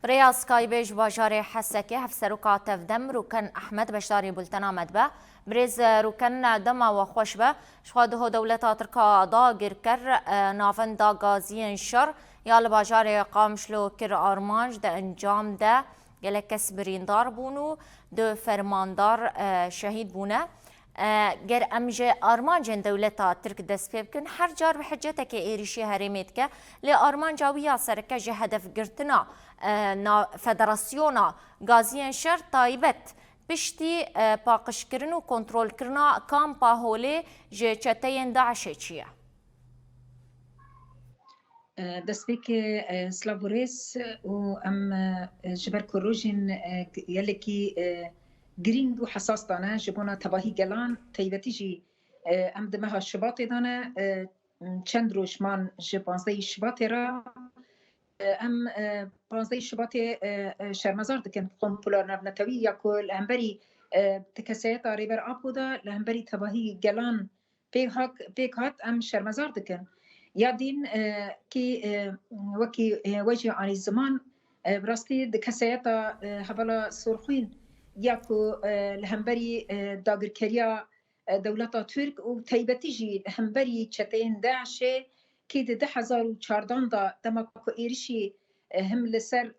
بریا سکای بیج باجار حسکه هفسروکا تفدم روکن احمد بشداری بولتنا مدبه بریز روکن دما و خوش به شخواده دولتا ترکا دا گرکر نافن دا گازی شر یا لباجار قامشلو کر آرمانج دا انجام ده گلکس بریندار بونو دو فرماندار شهید بونه گر امجه آرمانجن دولتا ترک دست پی بکن هر جار به حجته که ایریشی هریمید که لی آرمانجا ویا سرکه جه هدف گرتنا فدراسیونا گازین شر تایبت پشتی پاقش کرن و کنترل کرنا کامپا هولی جه چتین داعشه چیه؟ دەستپێک سلااوڕێز و ئەم ژبەر کۆڕۆژین یەلێکی گرنگ و حساسدانە ji بۆنا tevahî gelan taybetî em di meha şibatê de ne çend rojman ji 15 Şibatê re em 15 Şibatê şermezar dikin kompola navnetewî ya ku li hemberî tikeseyeta rêber Apo de li hemberî tevahî gelan pêk hat em şermezar dikin. یا دین کی وکی وجه عن الزمان براستی دکسیتا حوالا سرخوین یا کو لهمبری داگرکریا دولتا ترک و تایبتی جی لهمبری چتین داعشه کی ده 2014 دا دماکو ایرشی هم لسر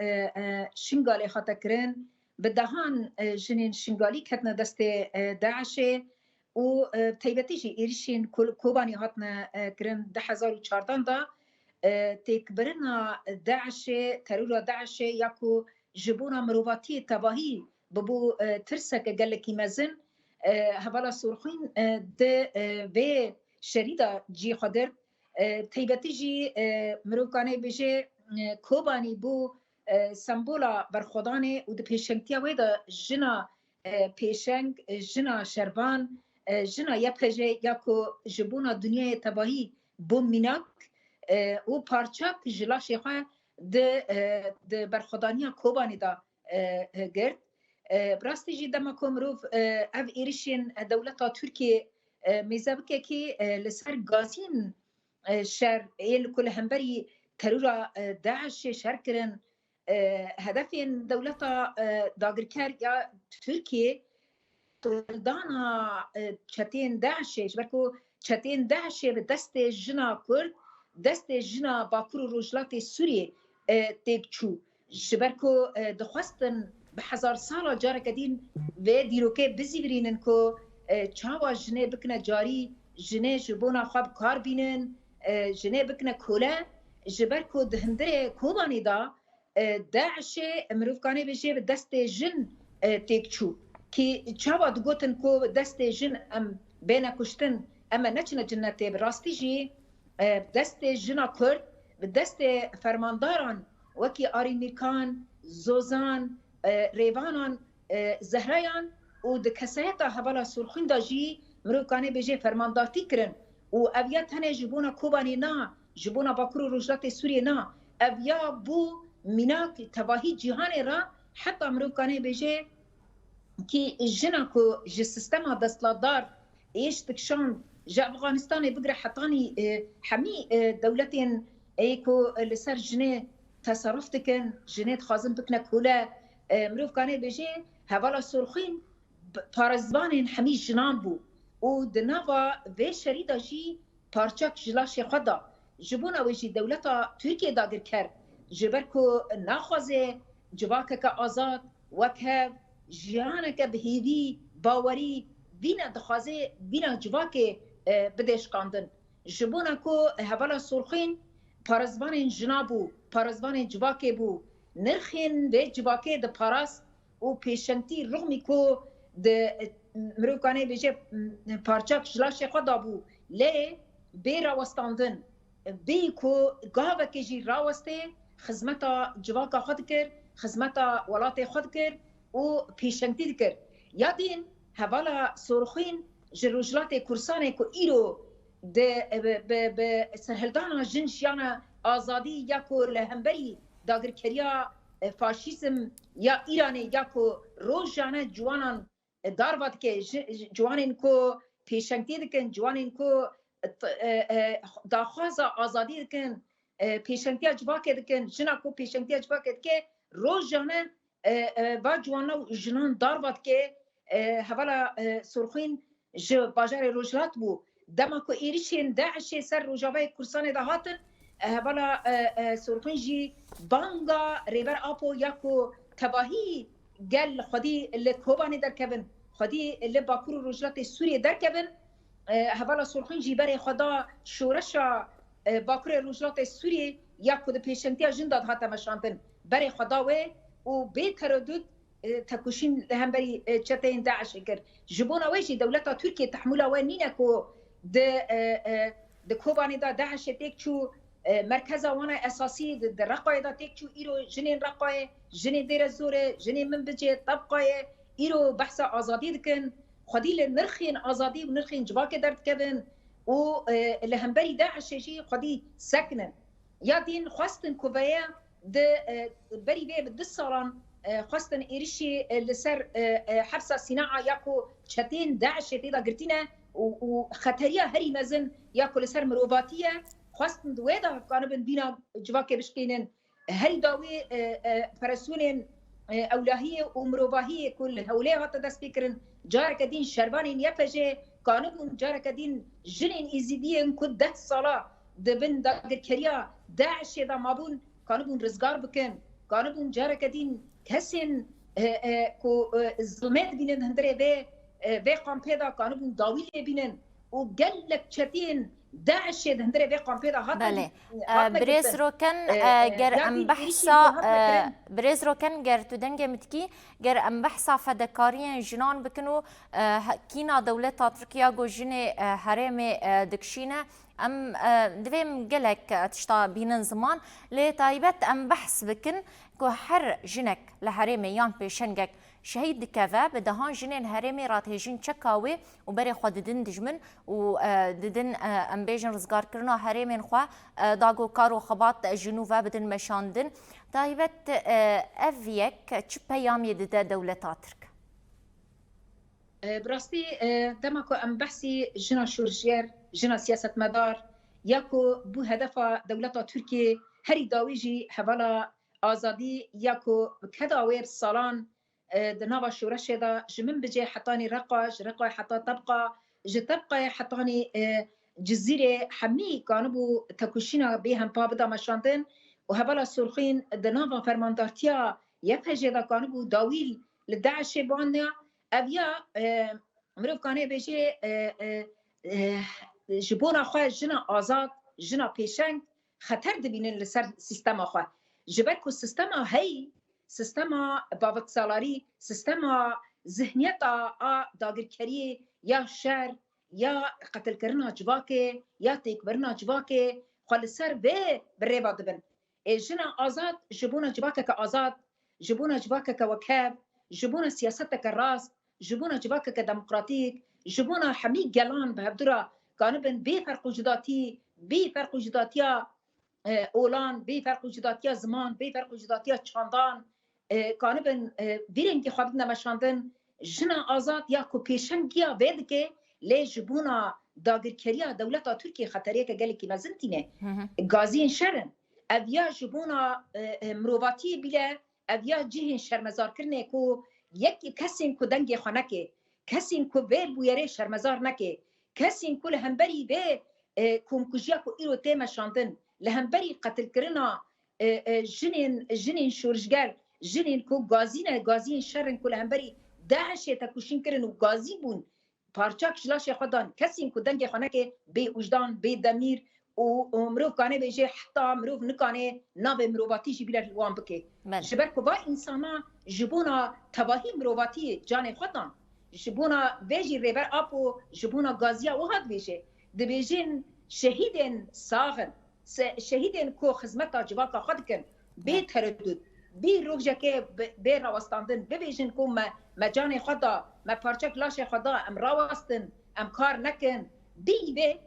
شنگالی خاطا کرن بدهان جنین شنگالی کتنا دست داعشه و تایبتی جی ایرشین کوبانی هاتنا کرن 2014 دا تکبرنا داعش ترور داعش یاکو جبونا مروواتی تباهی ببو ترسک گلکی مزن حوالا سرخین ده و شریدا جی خدر تایبتی جی مروکانه بجه کوبانی بو سمبولا برخودانه و ده پیشنگتیا ویدا جنا پیشنگ جنا شربان جنا یپجه یاکو جبونا دنیای تباهی بوم میناک و پارچاک جلا شیخه ده برخودانیا کوبانی دا گرد براستی جی دما کمروف او ایریشین دولتا ترکیه میزابکه که لسر گازین شر ایل کل همبری ترورا داعش شر کرن هدفین دولتا داگرکر یا ترکیه دانا چتین داعش برکو چتین داعش به دست جنا کرد دست جنا باکور روجلات سوریه تکچو شبرکو دخواستن به 1000 سال جاره کدین و دیروکه بزیورینن کو چاوا جنه بکنه جاری جنه جبونا خواب کار بینن جنه بکنه کوله جبرکو دهنده کوبانی دا داعش مروفکانه بجه به دست جن تکچو کی چاوا دگوتن کو دست جن ام بین کشتن اما نچنه جنته براستی جی دست جنا کرد به دست فرمانداران وکی آریمیکان زوزان ریوانان زهرایان و د کسایتا حوالا سرخین دا جی مروکانه بجه فرماندارتی کرن و اویا تنه جبونا کوبانی نا جبونا باکرو روجلات سوریه نا اویا بو میناک تباهی جهان را حتی مروکانه بجه کی جنا کو ج سیستما دستلادار ایش تکشان جا افغانستان بگره حتانی حمی دولتین ایکو لسر جنه تصرف دکن جنه خازم بکنه کوله مروف کانه بجه حوالا سرخین پارزبانین حمی جنان بو و دناوا و شریدا جی پارچاک جلاش خدا جبونا ویجی دولتا ترکیه داگر کرد جبرکو ناخوازه جواکه که آزاد وکه جیانه که بهیوی باوری بینا دخوازه بینا جواکه بدش کاندن جبونا کو حوالا سرخین پارزبان جنابو پارزبان جواکه بو نرخین و جواکه د پاراس و پیشنتی رغمی کو د مروکانه بجه پارچاک جلاش خدا بو لی بی راوستاندن بی کو گاوه که جی راوسته خدمتا جواکه خود کرد خدمتا ولات خود کرد و پیشنتی کرد یادین حوالا سرخین جروجلات کورسانه کو ایرو به سرهلدانا جنشیانا آزادی یا کو لهمبری داگرکریا فاشیسم یا ایرانی یا کو روزانه جوانان دارواد که جوانین کو پیشنگتی دکن جوانین کو داخواز آزادی دکن پیشنگتی اجباک دکن جنا کو پیشنگتی اجباک دکن روزانه با جوانا و جنان داروات که هوالا سرخین ج باجار روجلات بو دما کو ایریشین داعش سر روجاوی کورسان ده هاتن هوالا سرخین جی بانگا ریبر آپو یاکو تباهی گل خودی لکوبانی در کبن خودی لباکور روجلات سوریه در کبن هوالا سرخین جی بر خدا شورشا باکور روجلات سوریه یاکو ده پیشنتی جنداد هاتا مشانتن بر خدا و بی تردد تکوشین هم بری چتین داعش کرد جبونا ویجی دولتا ترکیه تحمل و نینکو د کوبانی دا داعش تکچو مرکز وانا اساسی د رقای دا تکچو ایرو جنین رقای جنین دیر زوره جنین من بجه طبقای ایرو بحث آزادی دکن خودی نرخین آزادی و نرخین جواک درد کبن و لهمبری داعش جی خودی سکنن یا دین خواستن کوبایا د بری به د سالان خواستن ایریشی لسر حبس صناعه یاکو چتین داعش تیدا گرتینه و خطریه هری مزن یاکو لسر مروباتیه خواستن دویدا قانبن بینا جواکه بشکینن هری داوی فرسونن اولاهیه و مروباهیه کل هوله هاتا دست بکرن جارک دین شربانین یفجه قانبن جارک دین جنین ایزیدیه کد 10 ساله دبن داگر کریا داعش دا مابون قانبن رزگار بکن قانبن جارک دین کسین کو ظلمت بینن هندره به قامپیدا قانون داویل بینن و گلک چتین داعش هندره به قامپیدا هات بله بريز روكن جر ام بحثا بريز روكن جر تدنج متكي جر ام بحثا فدكاريان جنان بكنو كينا دولة تركيا جو جني هرم دكشينا ام دویم گلک تشتا بینن زمان لی تایبت ام بحث بکن که هر جنک لحرم یان پیشنگک شهید دکوه به دهان جنین هرمی راتهجین چکاوی و بری خود ددن دجمن و ددن ام بیجن رزگار کرنا هرمین خواه داگو کارو خبات جنوبه بدن مشاندن تایبت اویک چه پیامی دده دولتا ترک؟ براستی دمکو ام بحثی جنا شورجیر جنا سیاست مدار یاکو بو هدف دولت ترکیه هری داویجی حوالا آزادی یاکو کداویر سالان دناوا شورش دا جمن بجي حطاني رقاش رقاي حطا طبقة طبقة حطاني جزيرة حمي كانوا تكوشينا بهم بابدا مشانتن وهبلا سرخين دناوا فرماندارتيا يفهجي دا كانوا داويل لداعش بانا أبيا مروف كانوا بيجي جبونا خواه جنا آزاد جنا پیشنگ خطر دبینن لسر سیستم خواه جبرکو سیستم هی سیستم بابت سالاری سیستم ذهنیت داگرکری یا شر یا قتل کرنا جواکه یا تکبرنا جواکه خال سر به بره بادبن جنا آزاد جبونا جواکه که آزاد جبونا جواکه که وکاب جبونا سیاست که راست جبونا جواکه که دموکراتیک جبونا حمی گلان به هبدورا كانبن بفرق وجوداتي بفرق وجوداتيا اولان بفرق وجوداتيا زمان بفرق وجوداتيا چاندان كانبن بيرن كي خابدنا مشاندن جنا آزاد يا كو پیشنگيا ودكه لجبونا داگركريا دولتا تركيا خطريه كگل كي مزنتينه غازين شرن ابيا جبونا مروباتي بلا ابيا جهن شرمزار کرنه کو یک کسین کو دنگ خانکه کسین کو بل بویره شرمزار نکه کسین کل همبری به کومکوجیا کو ایرو تیمه شاندن لهمبری قتل کرنا جنین شورجگر جنین کو گازین شرن کل همبری داعش تکوشین کرن و گازی بون پارچاک جلاش خودان کسین کو دنگ خانه که به وجدان به دمیر و مروف کانه بيجي حتى مروف نكانه ناب مروفاتي جي بلا الوان بكي جبركو با انسانا جبونا تباهي مروفاتي جاني خودان جبونا بيجي ريبر ابو جبونا غازيا وهاد بيجي دبيجين شهيدين صاغن شهيدين كو خدمتا جواكا خدكن بي تردد بي روجاكي بي راوستاندن بيجين كو ما جاني خدا ما پارچك لاش خدا ام راوستن ام كار نكن بي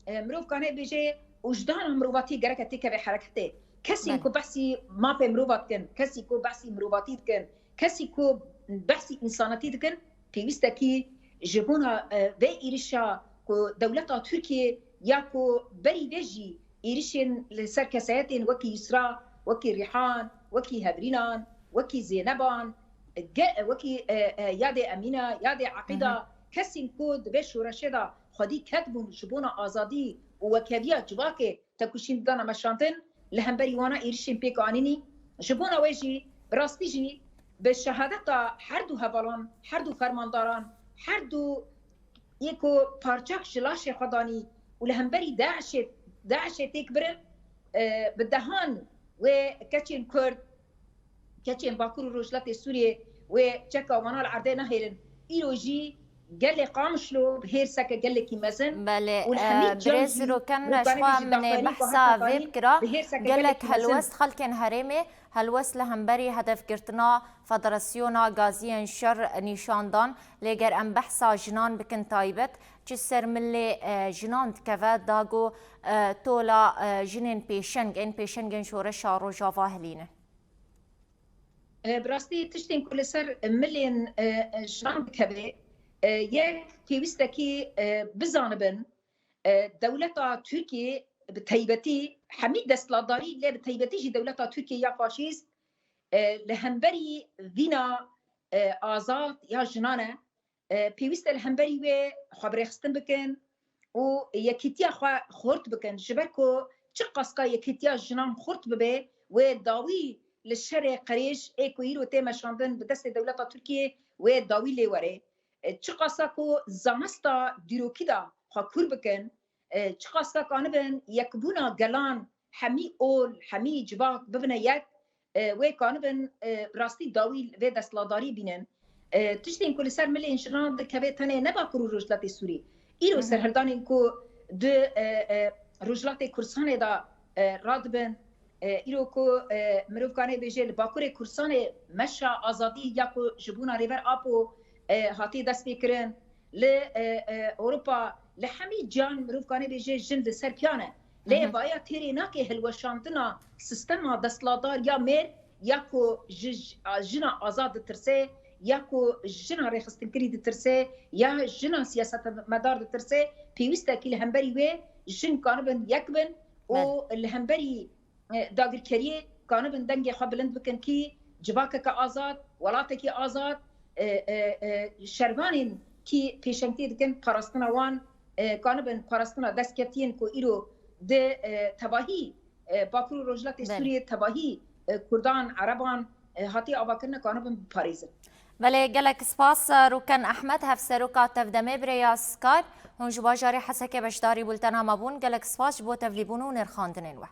مروف كانه بيجي وجدان مروفاتي جركتي كبي حركته كسي كو بحسي ما في مروفات كن كسي كو بحسي مروفاتي كن كسي كو بحسي انساناتي كن بيستكي جبونا في إيرشا كو دولتا تركيا ياكو بري بيجي إيرشين لسركساتين وكي يسرا وكي ريحان وكي هبرينان وكي زينبان وكي يادي أمينة يادي عقيدة كسين كود بشو رشيدة خدي كتبون جبونا آزادي ووكيبيا جواكي تكوشين دانا مشانتن لهم بريوانا إيرشين بيك عنيني جبونا ويجي براستيجي بالشهادة حردو هفالان حردو فرمانداران حردو يكو بارچاك جلاش خداني ولهم بري داعش تكبر بالدهان وكاتشين كرد كاتشين باكور روجلات سوريا وشكا وانا العرضي نهيرن إيروجي قال لي قامشلو بهير سكا قال لي كي مزن بله بريز رو كان شخوا من بحثا فيبكرا قال لك هلوست خلكن هرمي هلوست لهمبري هدف كرتنا فدراسيونا غازيان شر نيشاندان ليجر ام بحثا جنان بكن تايبت جسر ملي جنان كفا داغو تولا جنين بيشنج ان بيشنجن شورشا روجا فاهلينه براستي تشتين كل سر مليون جنان كفا یک پیوسته که بزانبن دولتا ترکیه به تایبەتی هەمی دەسەڵاتداری لێ بە تایبەتیژی دەولەتا تورکیە یا فاشیست لە هەمبەری ڤینا ئازاد یا ژنانە پێویستە لە هەمبەری وێ خەبرێخستن بکەن و یەکێتیا خورد بکەن ji ber ku çi qaska yekîtiya jinan xurt bibe wê dawî li şerê qirêj ê ku îro tê meşandin bi destê dewleta Tirkiyê wê dawî lê were çi qasa ku zanista dîrokî da xwe kûr bikin çi qasa kanibin yekbûna gelan hemî ol hemî civak bibine yek wê kanibin rastî dawî vê destladarî bînin tiştên ku li ser milên jinan dikeve tenê ne Bakur û Rojhilatê Sûrî îro serhildanên ku di Rojhilatê Kurdistanê da radibin îro ku mirovkanê bêje li Bakurê Kurdistanê meşa azadî ya ku ji bûna rêber Apo هاتي دست بکرن ل اروپا لحمی جان مروفکانی بیجه جن لسر پیانه لی بایا تیری ناکه هلوشاندنا سیستم دستلادار یا میر یا کو جنا آزاد ترسه یا کو جنا رخصتگری ترسه یا جنا سیاست مدار ترسه پیوسته کی لهمبری و جن کانبن یکبن و لهمبری داگرکریه کانبن دنگ خبلند بکن کی جواکه که آزاد ولاتك آزاد شربانين كي بيشنتي دكن قرستنا وان كانبن قرستنا دسكتين كو إيرو د تباهي باكرو رجلات سوريا تباهي كردان عربان هاتي أباكرنا كانبن باريس. بله گلک سپاس روکن احمد هفسروکا تفدمه بریا سکایپ هنج باجاری حسک بشداری بولتنا مبون گلک سپاس بو تفلیبونو نرخاندنین و